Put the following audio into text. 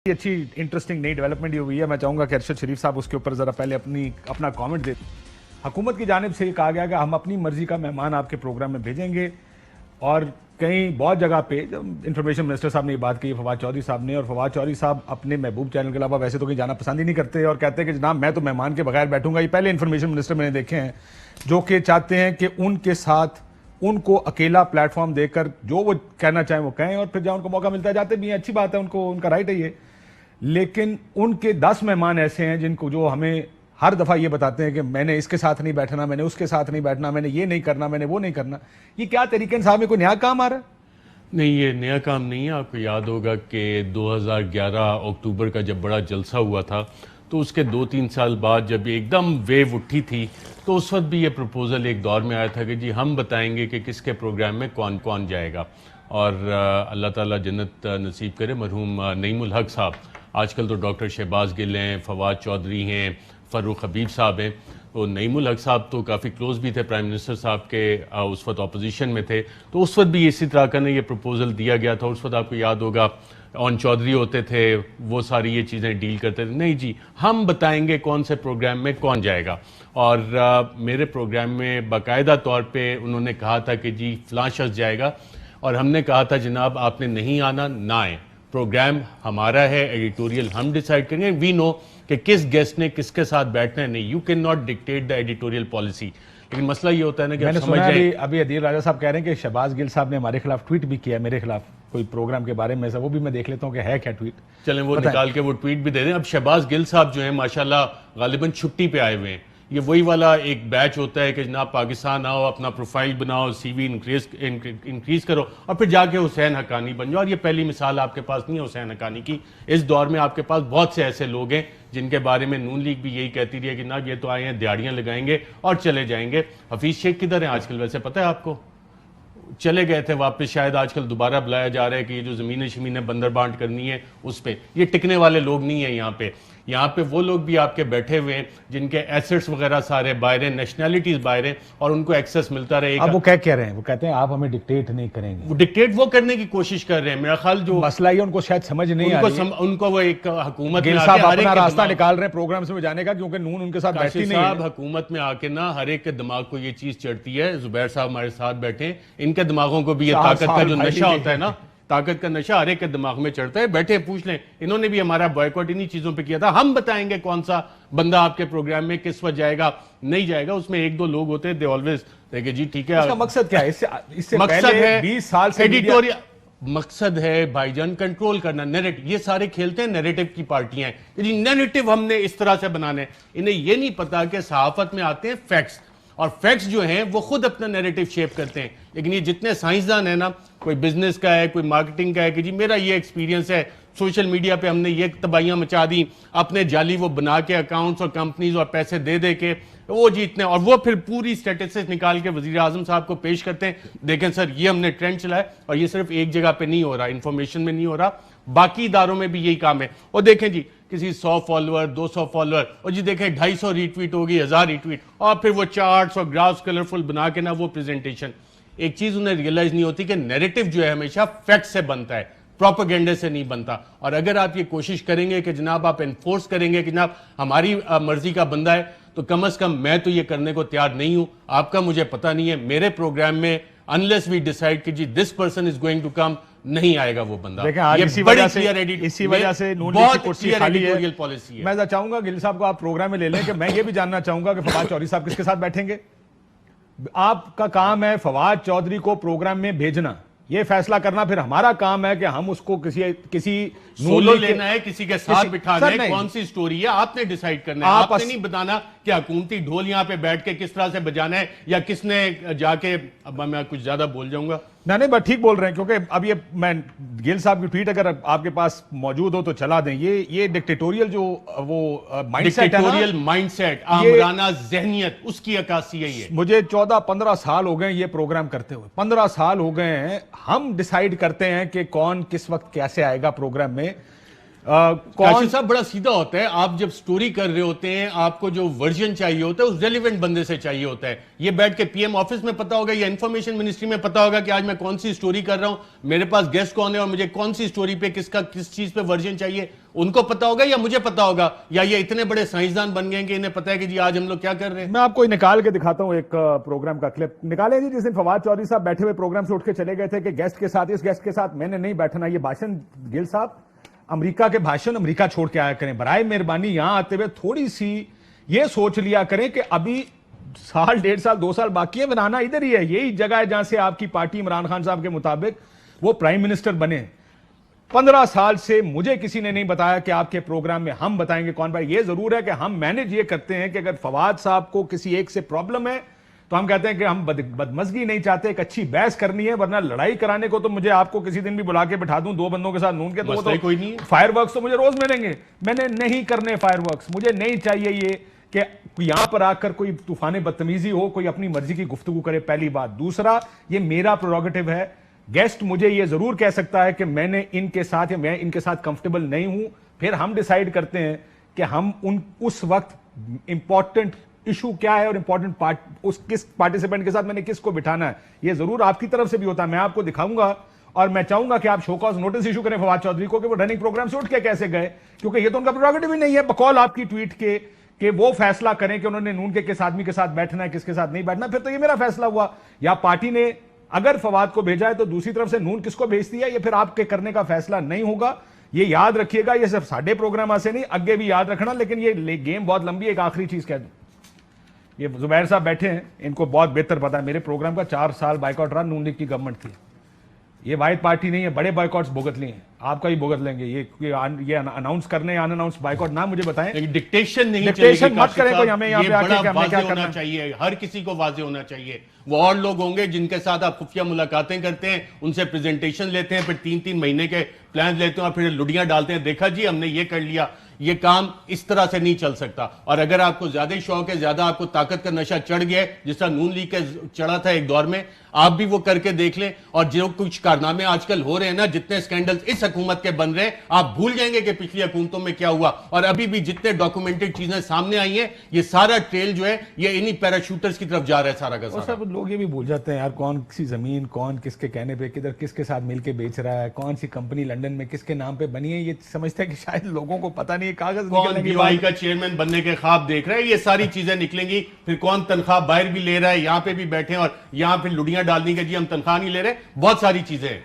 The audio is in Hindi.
अच्छी इंटरेस्टिंग नई डेवलपमेंट हुई है। मैं चाहूंगा कि अरशद शरीफ साहब उसके ऊपर जरा पहले अपना कमेंट दे। हुकूमत की जानिब से कहा गया कि हम अपनी मर्जी का मेहमान आपके प्रोग्राम में भेजेंगे और कहीं बहुत जगह पे इंफॉर्मेशन मिनिस्टर साहब ने ये बात कही, फवाद चौधरी साहब ने, और फवाद चौधरी साहब अपने महबूब चैनल के अलावा वैसे तो कहीं जाना पसंद ही नहीं करते और कहते हैं कि जनाब मैं तो मेहमान के बगैर बैठूंगा। ये पहले इंफॉर्मेशन मिनिस्टर मैंने देखे हैं जो कि चाहते हैं कि उनके साथ उनको अकेला प्लेटफॉर्म देकर जो वो कहना चाहें वो कहें और फिर जहाँ उनको मौका मिलता है जाते भी हैं। अच्छी बात है, उनको उनका राइट है ये। लेकिन उनके 10 मेहमान ऐसे हैं जिनको जो हमें हर दफा ये बताते हैं कि मैंने इसके साथ नहीं बैठना, मैंने उसके साथ नहीं बैठना, मैंने ये नहीं करना, मैंने वो नहीं करना। ये क्या तरीके साहब में कोई नया काम आ रहा है? नहीं, ये नया काम नहीं है। आपको याद होगा कि 2011 अक्टूबर का जब बड़ा जलसा हुआ था तो उसके 2-3 साल बाद जब एकदम वेव उठी थी तो उस वक्त भी ये प्रपोज़ल एक दौर में आया था कि जी हम बताएंगे कि किसके प्रोग्राम में कौन कौन जाएगा। और अल्लाह ताला जन्नत नसीब करे मरहूम नईमुल हक साहब, आजकल तो डॉक्टर शहबाज गिल हैं, फवाद चौधरी हैं, फ़र्रुख हबीब साहब हैं। तो नईमुल हक साहब तो काफ़ी क्लोज भी थे प्राइम मिनिस्टर साहब के, उस वक्त अपोजिशन में थे। तो उस वक्त भी इसी तरह का ये प्रपोज़ल दिया गया था। उस वक्त आपको याद होगा ऑन चौधरी होते थे, वो सारी ये चीज़ें डील करते थे। नहीं जी, हम बताएंगे कौन से प्रोग्राम में कौन जाएगा। और मेरे प्रोग्राम में बाकायदा तौर पे उन्होंने कहा था कि जी फ़लाँ शख्स जाएगा और हमने कहा था जनाब आपने नहीं आना, ना आए, प्रोग्राम हमारा है, एडिटोरियल हम डिसाइड करेंगे। वी नो कि किस गेस्ट ने किसके साथ बैठना है। नहीं, you can not dictate the editorial policy. लेकिन मसला ये होता है ना कि मैंने सुना अभी अदील राजा साहब कह रहे हैं कि शहबाज गिल साहब ने हमारे खिलाफ ट्वीट भी किया, मेरे खिलाफ कोई प्रोग्राम के बारे में, वो भी मैं देख लेता हूँ कि है क्या ट्वीट। चलें वो निकाल के वो ट्वीट भी दे दें। अब शहबाज गिल साहब जो है माशाल्लाह गालिबन छुट्टी पे आए हुए हैं। ये वही वाला एक बैच होता है कि जनाब पाकिस्तान आओ, अपना प्रोफाइल बनाओ, सीवी इंक्रीज करो और फिर जाके हुसैन हक्कानी बन जाओ। और ये पहली मिसाल आपके पास नहीं है हुसैन हक्कानी की। इस दौर में आपके पास बहुत से ऐसे लोग हैं जिनके बारे में नून लीग भी यही कहती रही है कि ना ये तो आए हैं दिहाड़ियाँ लगाएंगे और चले जाएंगे। हफीज शेख किधर हैं आजकल? वैसे पता है आपको, चले गए थे वापस, शायद आजकल दोबारा बुलाया जा रहा है कि ये जो ज़मीनें शमीनें बंदर बांट करनी है उस पर। ये टिकने वाले लोग नहीं है यहाँ पे वो लोग भी आपके बैठे हुए हैं जिनके एसेट्स वगैरह सारे बाहर हैं, नेशनैलिटीज बाहर हैं और उनको एक्सेस मिलता रहेगा। अब वो क्या कह रहे हैं? वो कहते हैं आप हमें डिक्टेट नहीं करेंगे। वो डिक्टेट वो करने की कोशिश कर रहे हैं। मेरा ख्याल जो मसला ये उनको शायद समझ नहीं आ रही है। उनको वो एक हुकूमत में साहब अपना रास्ता निकाल रहे हैं प्रोग्राम्स में जाने का, क्योंकि नून उनके साथ बैठती नहीं है। हुकूमत में आके ना हर एक के दिमाग को ये चीज चढ़ती है। जुबैर साहब हमारे साथ बैठे, इनके दिमागों को भी ये ताकत का जो नशा होता है ना, ताकत का नशा हर एक के दिमाग में चढ़ता है। बैठे पूछ लें, इन्होंने भी हमारा बॉयकॉट इन्हीं चीजों पे किया था। हम बताएंगे कौन सा बंदा आपके प्रोग्राम में किस वक्त जाएगा, नहीं जाएगा। उसमें 1-2 लोग होते हैं, दे ऑलवेज देखे जी ठीक है। इसका मकसद क्या है? इससे मकसद पहले है 20 साल से एडिटोरियल मकसद है भाईजान कंट्रोल करना, नैरेटिव। ये सारे खेलते हैं नैरेटिव की पार्टियां हैं जी, नैरेटिव हमने इस तरह से बनाने। इन्हें ये नहीं पता कि सहाफत में आते हैं फैक्ट्स, और फैक्ट्स जो हैं वो खुद अपना नैरेटिव शेप करते हैं। लेकिन ये जितने साइंसदान है ना, कोई बिजनेस का है, कोई मार्केटिंग का है कि जी मेरा ये एक्सपीरियंस है, सोशल मीडिया पे हमने ये तबाहियां मचा दी, अपने जाली वो बना के अकाउंट्स और कंपनीज और पैसे दे दे के वो जीतने, और वो फिर पूरी स्टैटिस्टिक्स निकाल के वजीर आजम साहब को पेश करते हैं। देखें सर ये हमने ट्रेंड चलाया, और ये सिर्फ एक जगह पे नहीं हो रहा, इंफॉर्मेशन में नहीं हो रहा, बाकी इदारों में भी यही काम है। और देखें जी किसी 100 फॉलोअर 200 फॉलोअर, और जी देखें 250 रीट्वीट होगी, 1000 रीट्वीट, और फिर वो चार्ट्स और ग्राफ्स कलरफुल बना के ना वो प्रेजेंटेशन। एक चीज उन्हें रियलाइज नहीं होती कि नैरेटिव जो है हमेशा फैक्ट से बनता है, प्रोपेगेंडे से नहीं बनता। और अगर आप ये कोशिश करेंगे कि जनाब आप एनफोर्स करेंगे कि जनाब हमारी मर्जी का बंदा है, तो कम से कम मैं तो ये करने को तैयार नहीं हूं। आपका मुझे पता नहीं है, मेरे प्रोग्राम में अनलेस वी डिसाइड कि जी this person is going to come, नहीं आएगा वो बंदा। ये इसी वजह से नून लीग की कुर्सी खाली है। पॉलिसी है। मैं चाहूंगा गिल साहब को आप प्रोग्राम में ले लें कि मैं ये भी जानना चाहूंगा कि फवाद चौधरी साहब किसके साथ बैठेंगे। आपका काम है फवाद चौधरी को प्रोग्राम में भेजना, ये फैसला करना फिर हमारा काम है कि हम उसको किसी सोलो लेना है, किसी के साथ बिठाना है, कौन सी स्टोरी है आपने डिसाइड करना है। आपने नहीं बताना कि हुकूमती ढोल यहां पे बैठ के किस तरह से बजाना है, या किसने जाके, अब मैं कुछ ज्यादा बोल जाऊंगा। नहीं बस ठीक बोल रहे हैं, क्योंकि अब ये मैं गिल साहब की ट्वीट अगर आपके पास मौजूद हो तो चला दें। ये डिक्टेटोरियल जो वो माइंडसेट है, डिक्टेटोरियल माइंडसेट, आमराना ज़हनियत, उसकी अक्कासी है ये। मुझे 14-15 साल हो गए ये प्रोग्राम करते हुए, 15 साल हो गए हैं। हम डिसाइड करते हैं कि कौन किस वक्त कैसे आएगा प्रोग्राम में। काशिफ साहब बड़ा सीधा होता है, आप जब स्टोरी कर रहे होते हैं आपको जो वर्जन चाहिए होता है उस रेलिवेंट बंदे से चाहिए होता है। ये बैठ के पीएम ऑफिस में पता होगा या इंफॉर्मेशन मिनिस्ट्री में पता होगा कि आज मैं कौन सी स्टोरी कर रहा हूं, मेरे पास गेस्ट कौन है और मुझे कौन सी स्टोरी पे किस चीज पे वर्जन चाहिए, उनको पता होगा या मुझे पता होगा, या ये इतने बड़े साइंसदान बन गए कि इन्हें पता है कि जी आज हम लोग क्या कर रहे हैं। मैं आपको निकाल के दिखाता हूं एक प्रोग्राम का क्लिप। निकाले जी जिस दिन फवाद चौधरी साहब बैठे हुए प्रोग्राम से उठ के चले गए थे कि गेस्ट के साथ, इस गेस्ट के साथ मैंने नहीं बैठना। ये भाषण गिल साहब, अमेरिका के भाषण अमेरिका छोड़ के आया करें, बराए मेहरबानी यहां आते हुए थोड़ी सी ये सोच लिया करें कि अभी साल, 1.5 साल, 2 साल बाकी है, बनाना इधर ही है। यही जगह है जहां से आपकी पार्टी इमरान खान साहब के मुताबिक वो प्राइम मिनिस्टर बने। 15 साल से मुझे किसी ने नहीं बताया कि आपके प्रोग्राम में हम बताएंगे कौन भाई। ये जरूर है कि हम मैनेज ये करते हैं कि अगर फवाद साहब को किसी एक से प्रॉब्लम है तो हम कहते हैं कि हम बदमजगी नहीं चाहते, एक अच्छी बहस करनी है, वरना लड़ाई कराने को तो मुझे आपको किसी दिन भी बुला के बिठा दूं 2 बंदों के साथ नून के, तो वो तो कोई नहीं। फायरवर्क्स तो मुझे रोज मिलेंगे। मैंने नहीं करने फायरवर्क्स, मुझे नहीं चाहिए ये कि यहां पर आकर कोई तूफान बदतमीजी हो, कोई अपनी मर्जी की गुफ्तगू करे, पहली बात। दूसरा, ये मेरा प्रोरोगेटिव है। गेस्ट मुझे ये जरूर कह सकता है कि मैंने इनके साथ या मैं इनके साथ कंफर्टेबल नहीं हूं, फिर हम डिसाइड करते हैं कि हम उस वक्त इंपॉर्टेंट इशू क्या है और इंपॉर्टेंट पार्ट उस किस पार्टिसिपेंट के साथ मैंने किसको बिठाना है। ये जरूर आपकी तरफ से भी होता है, मैं आपको दिखाऊंगा। और मैं चाहूंगा कि आप शो कॉज नोटिस इशू करें फवाद चौधरी को कि वो रनिंग प्रोग्राम से उठ के कैसे गए, क्योंकि ये तो उनका प्रोरोगेटिव ही नहीं है बकौल आपकी ट्वीट के कि वो फैसला करें कि उन्होंने नून के किस आदमी के साथ बैठना है, किसके साथ नहीं बैठना। फिर तो ये मेरा फैसला हुआ, या पार्टी ने अगर फवाद को भेजा है तो दूसरी तरफ से नून किसको भेजती है, ये फिर आपके करने का फैसला नहीं होगा। ये याद रखिएगा, ये सिर्फ साढ़े प्रोग्राम से नहीं, आगे भी याद रखना। लेकिन ये गेम बहुत लंबी है। एक आखिरी चीज कह दूं, ये जुबैर साहब बैठे हैं, इनको बहुत बेहतर पता है, मेरे प्रोग्राम का 4 साल बाइकआउट रहा, नून लीग की गवर्नमेंट थी। ये वाहिद पार्टी नहीं है, बड़े बाइकआउट्स भुगत लिए हैं, आपका ही भुगत लेंगे। ये अनाउंस करने या अनअनाउंस बाइकआउट ना मुझे बताएं। डिक्टेशन नहीं, डिक्टेशन मत करें कोई हमें यहाँ पे आके कि हमें क्या करना चाहिए। हर किसी को वाजे होना चाहिए। वो और लोग होंगे जिनके साथ आप खुफिया मुलाकातें करते हैं, उनसे प्रेजेंटेशन लेते हैं, फिर 3-3 महीने के प्लान लेते हैं और फिर लुडियां डालते हैं, देखा जी हमने ये कर लिया। ये काम इस तरह से नहीं चल सकता। और अगर आपको ज्यादा शौक है, ज्यादा आपको ताकत का नशा चढ़ गया है, जिस तरह नून लीग का चढ़ा था एक दौर में, आप भी वो करके देख लें। और जो कुछ कारनामे आजकल हो रहे हैं ना, जितने स्कैंडल्स इस हुकूमत के बन रहे हैं, आप भूल जाएंगे कि पिछली हुकूमतों में क्या हुआ। और अभी भी जितने डॉक्यूमेंटेड चीजें सामने आई हैं, ये सारा ट्रेल जो है ये इन्हीं पैराशूटर्स की तरफ जा रहा है सारा का सारा। सब लोग ये भी भूल जाते हैं यार, कौन सी जमीन कौन किसके कहने पे किधर किसके साथ मिलके बेच रहा है, कौन सी कंपनी लंदन में किसके नाम पे बनी है। ये समझते हैं कि शायद लोगों को पता नहीं है, कागज कौन बीवाई का चेयरमैन बनने के ख्वाब देख रहे हैं, ये सारी चीजें निकलेंगी। फिर कौन तनख्वाह बाहर भी ले रहा है, यहां पे भी बैठे और यहां फिर लुडियां डालनी के जी हम तनख्वाह नहीं ले रहे, बहुत सारी चीजें हैं।